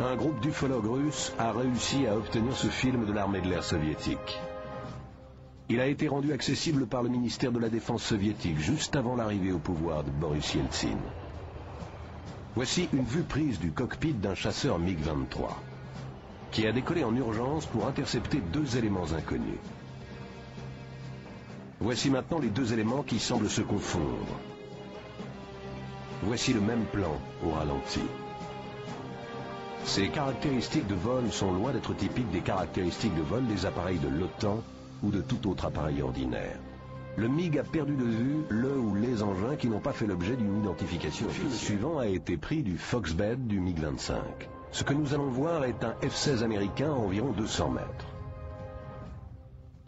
Un groupe d'ufologues russes a réussi à obtenir ce film de l'armée de l'air soviétique. Il a été rendu accessible par le ministère de la Défense soviétique juste avant l'arrivée au pouvoir de Boris Yeltsin. Voici une vue prise du cockpit d'un chasseur MiG-23 qui a décollé en urgence pour intercepter deux éléments inconnus. Voici maintenant les deux éléments qui semblent se confondre. Voici le même plan au ralenti. Ces caractéristiques de vol sont loin d'être typiques des caractéristiques de vol des appareils de l'OTAN ou de tout autre appareil ordinaire. Le MiG a perdu de vue le ou les engins qui n'ont pas fait l'objet d'une identification officielle. Le suivant a été pris du Foxbed du MiG-25. Ce que nous allons voir est un F-16 américain à environ 200 mètres.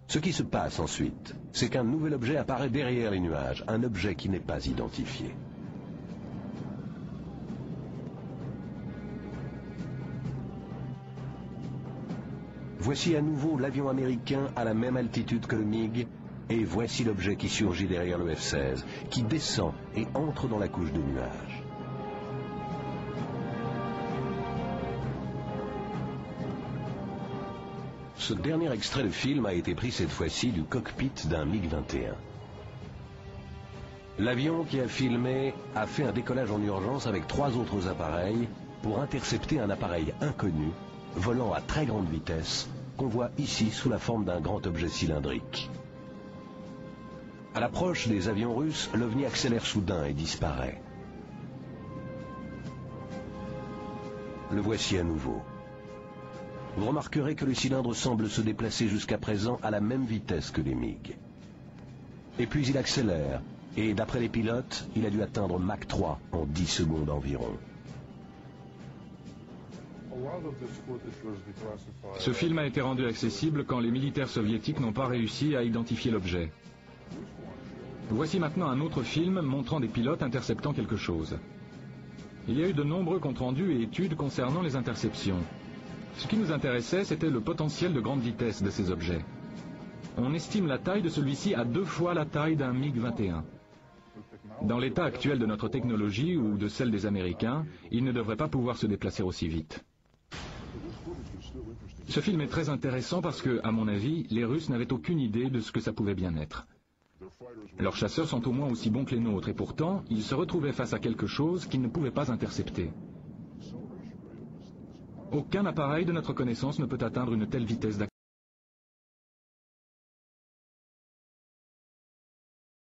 Ce qui se passe ensuite, c'est qu'un nouvel objet apparaît derrière les nuages, un objet qui n'est pas identifié. Voici à nouveau l'avion américain à la même altitude que le MiG, et voici l'objet qui surgit derrière le F-16, qui descend et entre dans la couche de nuages. Ce dernier extrait de film a été pris cette fois-ci du cockpit d'un MiG-21. L'avion qui a filmé a fait un décollage en urgence avec trois autres appareils pour intercepter un appareil inconnu, volant à très grande vitesse, qu'on voit ici sous la forme d'un grand objet cylindrique. À l'approche des avions russes, l'OVNI accélère soudain et disparaît. Le voici à nouveau. Vous remarquerez que le cylindre semble se déplacer jusqu'à présent à la même vitesse que les MiG. Et puis il accélère, et d'après les pilotes, il a dû atteindre Mach 3 en 10 secondes environ. Ce film a été rendu accessible quand les militaires soviétiques n'ont pas réussi à identifier l'objet. Voici maintenant un autre film montrant des pilotes interceptant quelque chose. Il y a eu de nombreux comptes rendus et études concernant les interceptions. Ce qui nous intéressait, c'était le potentiel de grande vitesse de ces objets. On estime la taille de celui-ci à 2 fois la taille d'un MiG-21. Dans l'état actuel de notre technologie ou de celle des Américains, il ne devrait pas pouvoir se déplacer aussi vite. Ce film est très intéressant parce que, à mon avis, les Russes n'avaient aucune idée de ce que ça pouvait bien être. Leurs chasseurs sont au moins aussi bons que les nôtres et pourtant, ils se retrouvaient face à quelque chose qu'ils ne pouvaient pas intercepter. Aucun appareil de notre connaissance ne peut atteindre une telle vitesse d'accélération.